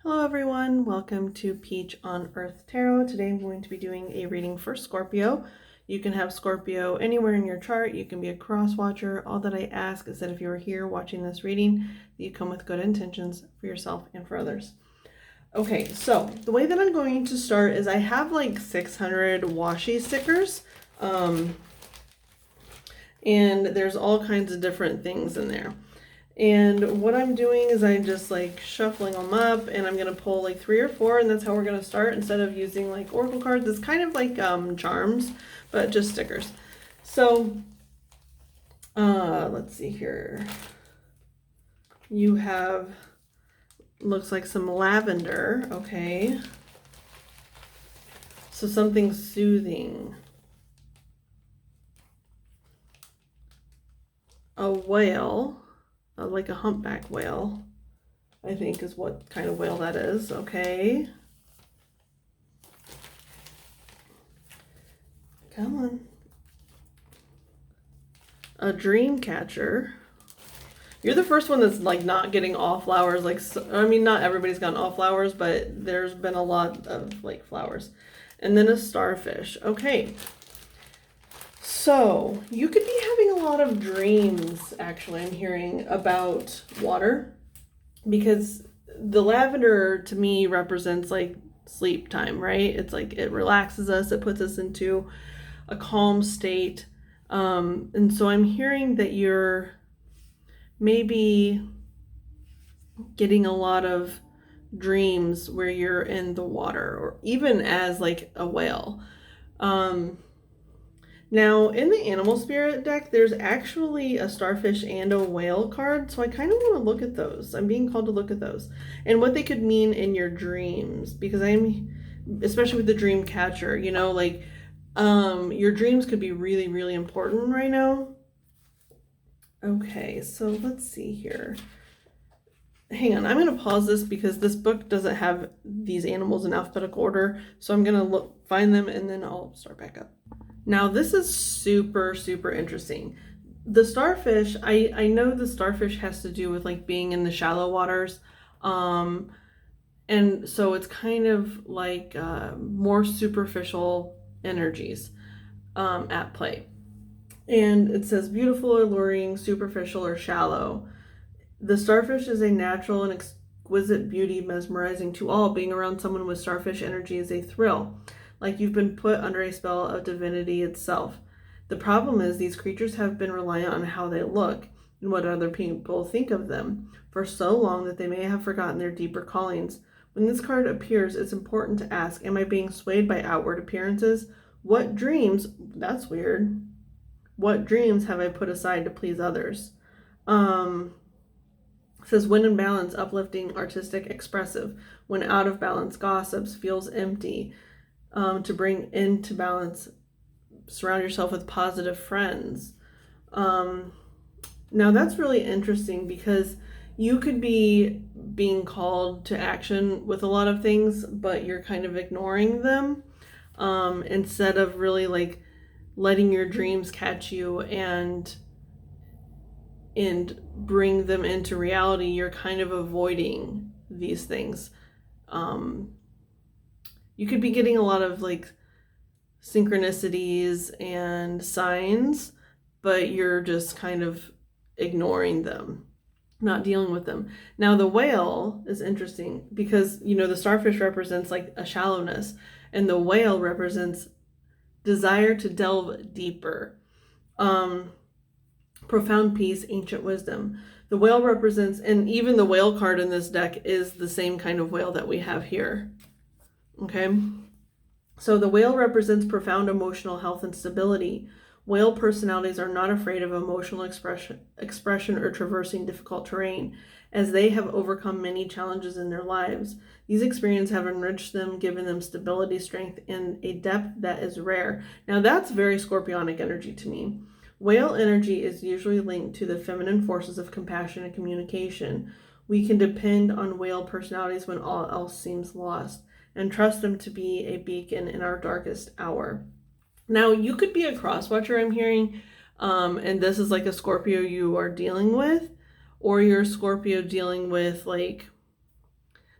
Hello everyone, welcome to Peach on Earth Tarot. Today I'm going to be doing a reading for Scorpio. You can have Scorpio anywhere in your chart. You can be a cross watcher. All that I ask is that if you are here watching this reading, that you come with good intentions for yourself and for others. Okay, so the way that I'm going to start is I have like 600 washi stickers. And there's all kinds of different things in there. And what I'm doing is I'm just like shuffling them up, and I'm going to pull like 3 or 4, and that's how we're going to start instead of using like oracle cards. It's kind of like charms, but just stickers. So let's see here. You have, looks like some lavender. Okay. So something soothing. A whale. Like a humpback whale, I think is what kind of whale that is. Okay. Come on. A dream catcher. You're the first one that's like not getting all flowers. Like, I mean, not everybody's gotten all flowers, but there's been a lot of like flowers. And then a starfish. Okay. So you could be having a lot of dreams, actually, I'm hearing, about water, because the lavender to me represents like sleep time, right? It's like it relaxes us, it puts us into a calm state. And so I'm hearing that you're maybe getting a lot of dreams where you're in the water, or even as like a whale. Now, in the Animal Spirit deck, there's actually a starfish and a whale card, so I kind of want to look at those. I'm being called to look at those and what they could mean in your dreams, because especially with the dream catcher, you know, like your dreams could be really, really important right now. Okay, so let's see here. Hang on, I'm going to pause this because this book doesn't have these animals in alphabetical order, so I'm going to find them and then I'll start back up. Now this is super, super interesting. The starfish, I know the starfish has to do with like being in the shallow waters. And so it's kind of like more superficial energies at play. And it says beautiful, alluring, superficial, or shallow. The starfish is a natural and exquisite beauty, mesmerizing to all. Being around someone with starfish energy is a thrill, like you've been put under a spell of divinity itself. The problem is these creatures have been reliant on how they look and what other people think of them for so long that they may have forgotten their deeper callings. When this card appears, it's important to ask, am I being swayed by outward appearances? What dreams, that's weird, what dreams have I put aside to please others? It says, when in balance, uplifting, artistic, expressive. When out of balance, gossips, feels empty. To bring into balance, surround yourself with positive friends. Now that's really interesting, because you could be being called to action with a lot of things, but you're kind of ignoring them, instead of really like letting your dreams catch you and bring them into reality. You're kind of avoiding these things. You could be getting a lot of like synchronicities and signs, but you're just kind of ignoring them, not dealing with them. Now the whale is interesting because, you know, the starfish represents like a shallowness, and the whale represents desire to delve deeper. Profound peace, ancient wisdom. The whale represents, and even the whale card in this deck is the same kind of whale that we have here. Okay, so the whale represents profound emotional health and stability. Whale personalities are not afraid of emotional expression or traversing difficult terrain, as they have overcome many challenges in their lives. These experiences have enriched them, given them stability, strength, and a depth that is rare. Now that's very Scorpionic energy to me. Whale energy is usually linked to the feminine forces of compassion and communication. We can depend on whale personalities when all else seems lost, and trust them to be a beacon in our darkest hour. Now, you could be a cross-watcher, I'm hearing, and this is like a Scorpio you are dealing with, or you're a Scorpio dealing with like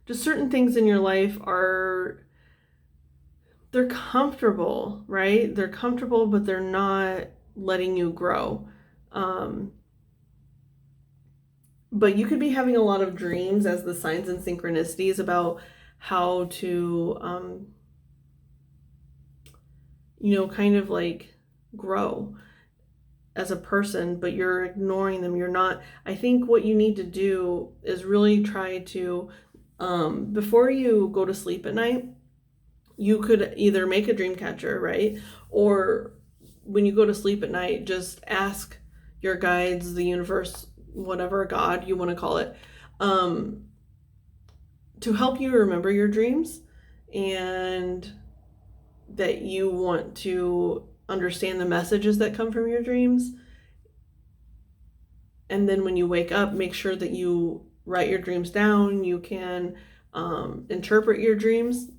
just certain things in your life they're comfortable, right? They're comfortable, but they're not letting you grow. But you could be having a lot of dreams as the signs and synchronicities about how to, kind of like grow as a person, but you're ignoring them. You're not. I think what you need to do is really try to, before you go to sleep at night, you could either make a dream catcher, right? Or when you go to sleep at night, just ask your guides, the universe, whatever God you want to call it, to help you remember your dreams, and that you want to understand the messages that come from your dreams. And then when you wake up, make sure that you write your dreams down. You can interpret your dreams.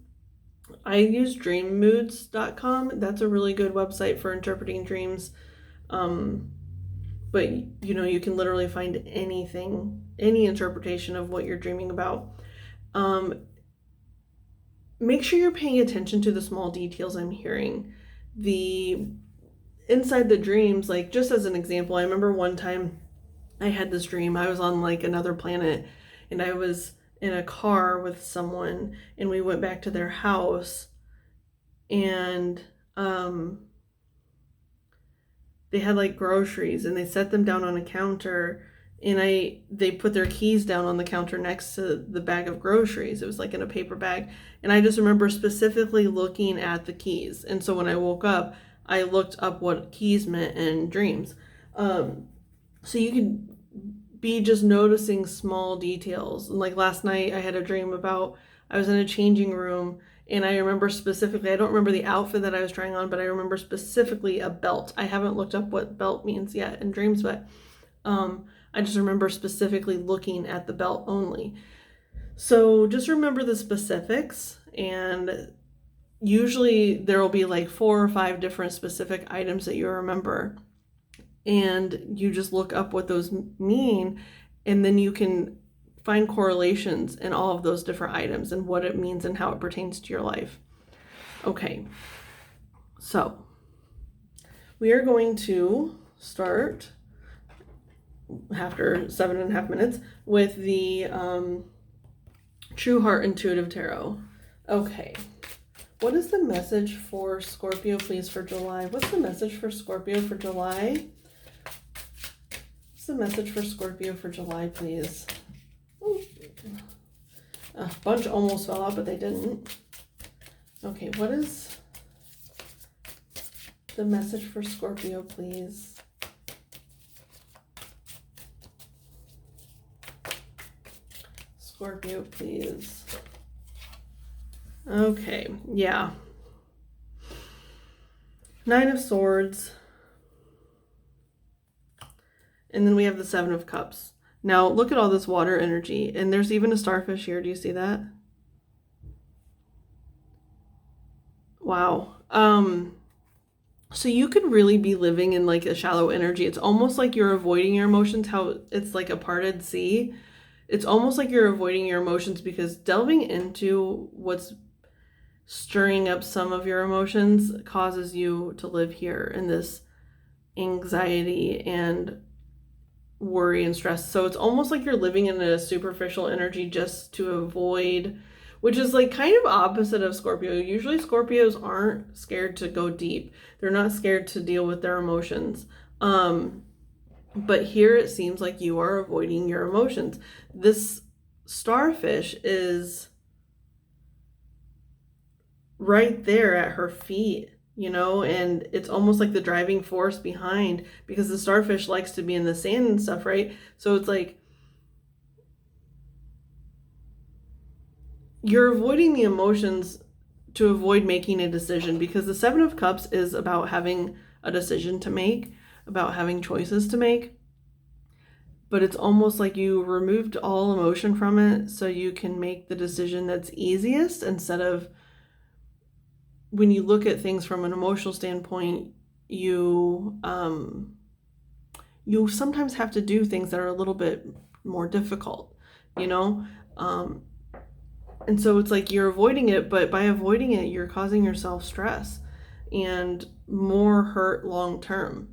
I use dreammoods.com. That's a really good website for interpreting dreams. But you can literally find anything, any interpretation of what you're dreaming about. Make sure you're paying attention to the small details I'm hearing. The inside the dreams, like just as an example, I remember one time I had this dream. I was on like another planet, and I was in a car with someone, and we went back to their house, and they had like groceries, and they set them down on a counter, and they put their keys down on the counter next to the bag of groceries. It was like in a paper bag, and I just remember specifically looking at the keys. And so when I woke up, I looked up what keys meant in dreams. So you could be just noticing small details. And like last night, I had a dream about, I was in a changing room, and I remember specifically, I don't remember the outfit that I was trying on, but I remember specifically a belt. I haven't looked up what belt means yet in dreams, but I just remember specifically looking at the belt only. So just remember the specifics, and usually there will be like 4 or 5 different specific items that you remember, and you just look up what those mean, and then you can find correlations in all of those different items and what it means and how it pertains to your life. Okay, so we are going to start after 7.5 minutes with the True Heart Intuitive Tarot. Okay, what is the message for Scorpio, please, for July? What's the message for Scorpio for July? What's the message for Scorpio for July, please? Ooh. A bunch almost fell out, but they didn't. Okay, what is the message for Scorpio, please? Scorpio, please. Okay, yeah. 9 of Swords. And then we have the 7 of Cups. Now, look at all this water energy. And there's even a starfish here. Do you see that? Wow. So you could really be living in like a shallow energy. It's almost like you're avoiding your emotions, how it's like a parted sea. It's almost like you're avoiding your emotions, because delving into what's stirring up some of your emotions causes you to live here in this anxiety and worry and stress. So it's almost like you're living in a superficial energy just to avoid, which is like kind of opposite of Scorpio. Usually Scorpios aren't scared to go deep. They're not scared to deal with their emotions. But here it seems like you are avoiding your emotions. This starfish is right there at her feet, and it's almost like the driving force behind, because the starfish likes to be in the sand and stuff, right? So it's like you're avoiding the emotions to avoid making a decision, because the 7 of Cups is about having a decision to make, about having choices to make. But it's almost like you removed all emotion from it so you can make the decision that's easiest, instead of, when you look at things from an emotional standpoint, you sometimes have to do things that are a little bit more difficult, And so it's like you're avoiding it, but by avoiding it, you're causing yourself stress and more hurt long term.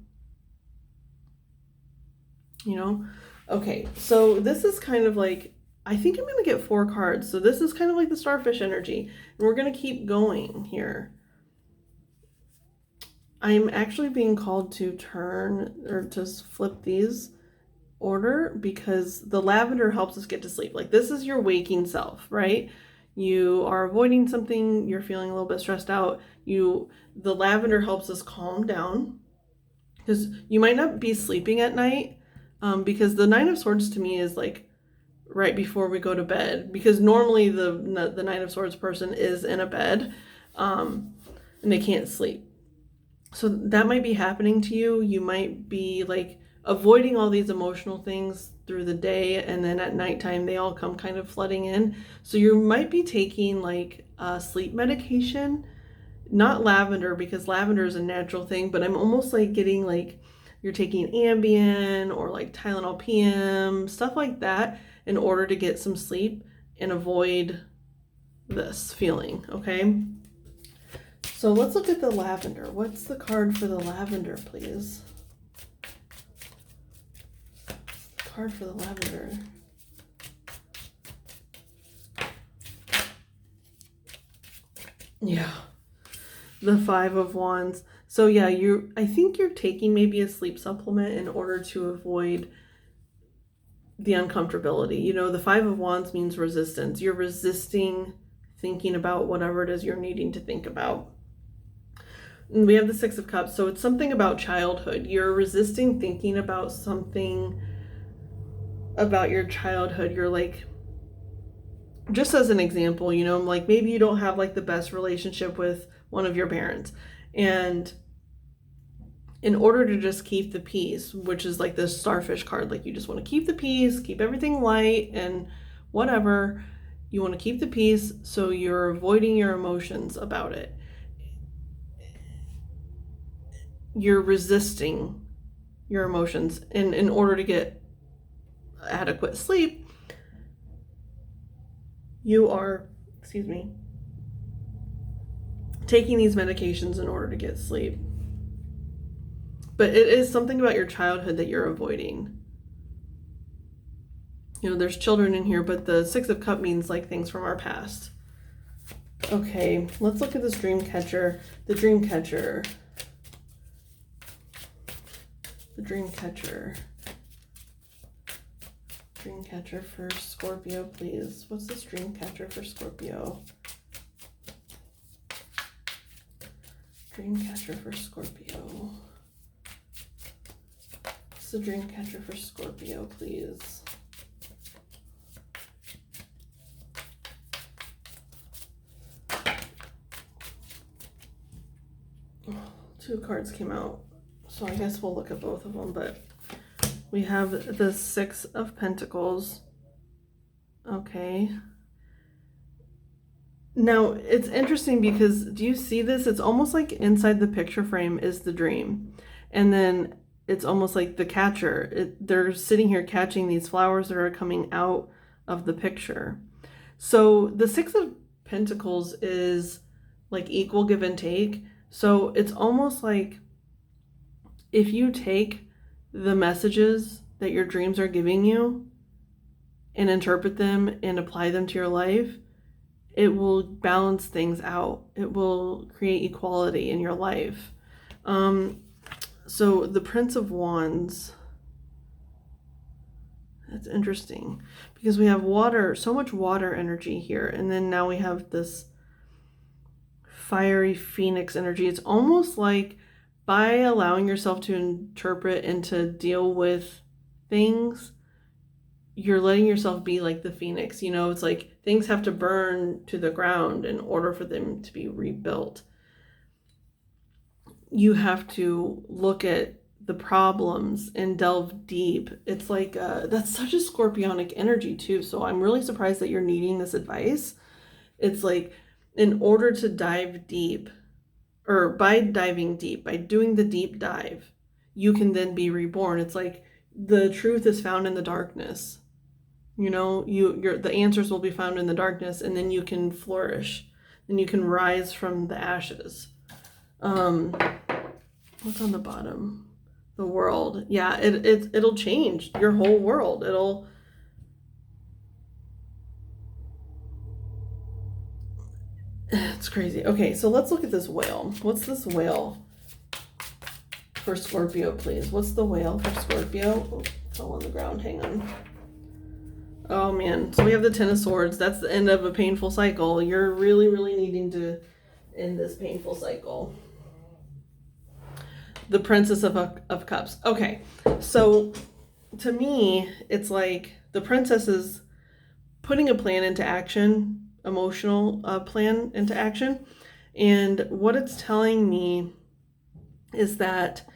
You know? Okay, so this is kind of like, I think I'm going to get 4 cards. So this is kind of like the starfish energy. And we're going to keep going here. I'm actually being called to turn or to flip these order because the lavender helps us get to sleep. Like this is your waking self, right? You are avoiding something, you're feeling a little bit stressed out. The lavender helps us calm down because you might not be sleeping at night. Because the Nine of Swords to me is like right before we go to bed, because normally the Nine of Swords person is in a bed, and they can't sleep. So that might be happening to you. You might be like avoiding all these emotional things through the day, and then at nighttime they all come kind of flooding in. So you might be taking like sleep medication, not lavender, because lavender is a natural thing, but I'm almost like getting like you're taking Ambien or like Tylenol PM, stuff like that, in order to get some sleep and avoid this feeling, okay? So let's look at the lavender. What's the card for the lavender, please? The card for the lavender. Yeah. The Five of Wands. So yeah, I think you're taking maybe a sleep supplement in order to avoid the uncomfortability. You know, the Five of Wands means resistance. You're resisting thinking about whatever it is you're needing to think about. And we have the Six of Cups, so it's something about childhood. You're resisting thinking about something about your childhood. You're like, just as an example, you know, like maybe you don't have like the best relationship with one of your parents, and in order to just keep the peace, which is like this starfish card, like you just want to keep the peace, keep everything light and whatever, you want to keep the peace, so you're avoiding your emotions about it. You're resisting your emotions, and in order to get adequate sleep, you are, taking these medications in order to get sleep. But it is something about your childhood that you're avoiding. You know, there's children in here, but the Six of Cups means like things from our past. Okay, let's look at this dream catcher. The dream catcher. The dream catcher. Dream catcher for Scorpio, please. What's this dream catcher for Scorpio? Dream catcher for Scorpio. What's the dream catcher for Scorpio, please? Oh, 2 cards came out, so I guess we'll look at both of them, but we have the Six of Pentacles. Okay. Now, it's interesting because, do you see this? It's almost like inside the picture frame is the dream. And then it's almost like the catcher. They're sitting here catching these flowers that are coming out of the picture. So the Six of Pentacles is like equal give and take. So it's almost like if you take the messages that your dreams are giving you and interpret them and apply them to your life, it will balance things out. It will create equality in your life. So the Prince of Wands, that's interesting because we have water, so much water energy here. And then now we have this fiery phoenix energy. It's almost like by allowing yourself to interpret and to deal with things, you're letting yourself be like the phoenix. You know, it's like things have to burn to the ground in order for them to be rebuilt. You have to look at the problems and delve deep. It's like that's such a scorpionic energy too. So I'm really surprised that you're needing this advice. It's like in order to dive deep, or by diving deep, by doing the deep dive, you can then be reborn. It's like the truth is found in the darkness. the answers will be found in the darkness, and then you can flourish, and you can rise from the ashes. What's on the bottom? The world. Yeah, it'll change your whole world. It's crazy. Okay, so let's look at this whale. What's this whale for Scorpio, please? What's the whale for Scorpio? Oh, fell on the ground. Hang on. Oh man, so we have the Ten of Swords. That's the end of a painful cycle. You're really, really needing to end this painful cycle. The Princess of Cups. Okay, so to me, it's like the princess is putting a plan into action, emotional plan into action. And what it's telling me is that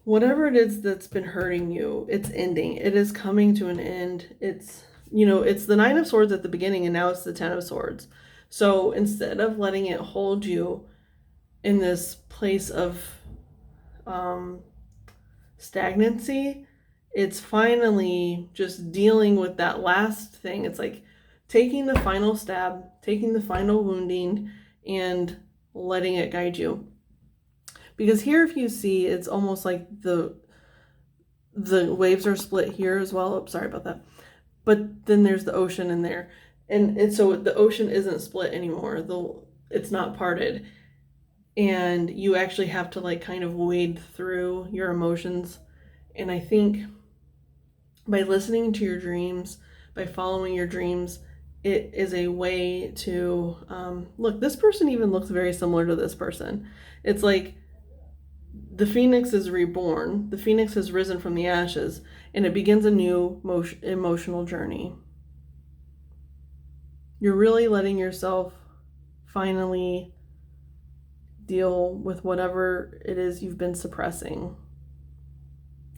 whatever it is that's been hurting you, it's ending. It is coming to an end. It's the Nine of Swords at the beginning, and now it's the Ten of Swords. So instead of letting it hold you in this place of stagnancy, it's finally just dealing with that last thing. It's like taking the final stab, taking the final wounding, and letting it guide you. Because here, if you see, it's almost like the waves are split here as well. Oh, sorry about that. But then there's the ocean in there. And so the ocean isn't split anymore. It's not parted. And you actually have to like kind of wade through your emotions. And I think by listening to your dreams, by following your dreams, it is a way to look. This person even looks very similar to this person. It's like the phoenix is reborn. The phoenix has risen from the ashes, and it begins a new emotional journey. You're really letting yourself finally deal with whatever it is you've been suppressing.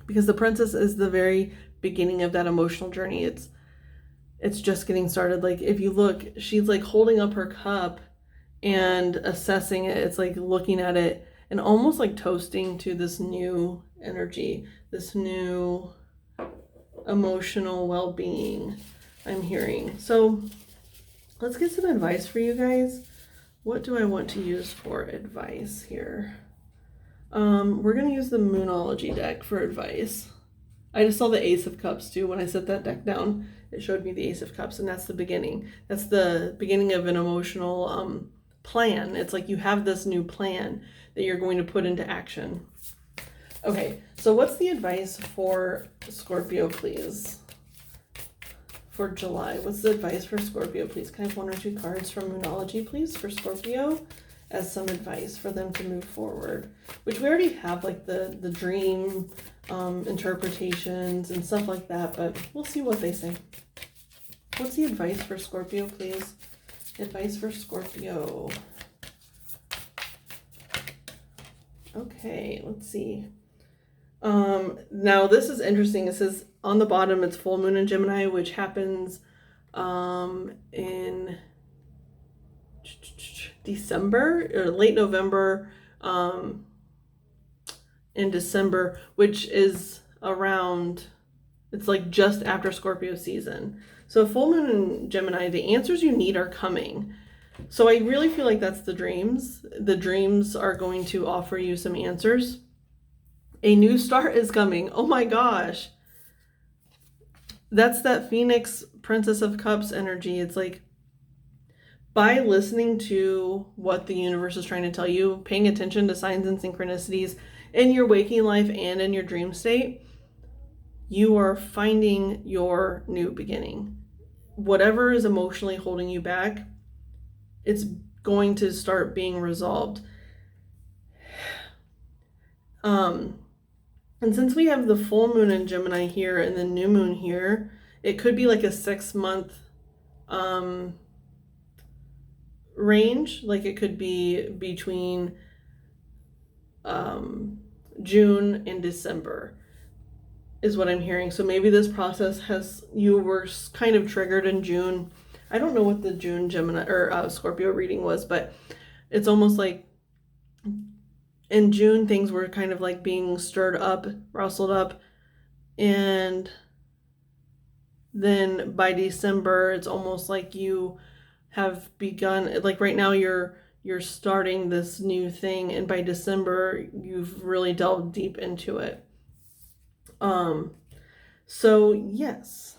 Because the princess is the very beginning of that emotional journey. It's just getting started. Like if you look, she's like holding up her cup and assessing it. It's like looking at it and almost like toasting to this new energy, this new emotional well-being I'm hearing. So let's get some advice for you guys. What do I want to use for advice here? We're going to use the Moonology deck for advice. I just saw the Ace of Cups too. When I set that deck down, it showed me the Ace of Cups, and that's the beginning. That's the beginning of an emotional plan. It's like you have this new plan that you're going to put into action. Okay, so what's the advice for Scorpio, please? For July. What's the advice for Scorpio, please? Can I have 1 or 2 cards from Moonology, please, for Scorpio as some advice for them to move forward? Which we already have, like the dream interpretations and stuff like that, but we'll see what they say. What's the advice for Scorpio, please? Advice for Scorpio. Okay, let's see. Now this is interesting. It says on the bottom it's full moon in Gemini, which happens in December or late November, in December, which is around, it's like just after Scorpio season. So full moon in Gemini, the answers you need are coming. So I really feel like that's the dreams. The dreams are going to offer you some answers. A new start is coming. Oh my gosh. That's that Phoenix Princess of Cups energy. It's like by listening to what the universe is trying to tell you, paying attention to signs and synchronicities in your waking life and in your dream state, you are finding your new beginning. Whatever is emotionally holding you back, it's going to start being resolved. And since we have the full moon in Gemini here and the new moon here, it could be like a 6-month range. Like it could be between June and December is what I'm hearing. So maybe this process you were kind of triggered in June. I don't know what the June Gemini or Scorpio reading was, but it's almost like in June, things were kind of like being stirred up, rustled up, and then by December, it's almost like you have begun, like right now you're starting this new thing, and by December you've really delved deep into it. So yes,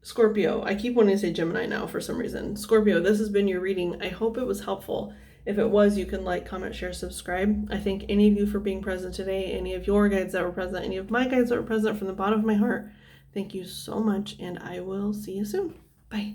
Scorpio, I keep wanting to say Gemini now for some reason. Scorpio, this has been your reading. I hope it was helpful. If it was, you can like, comment, share, subscribe. I thank any of you for being present today, any of your guides that were present, any of my guides that were present, from the bottom of my heart. Thank you so much, and I will see you soon. Bye.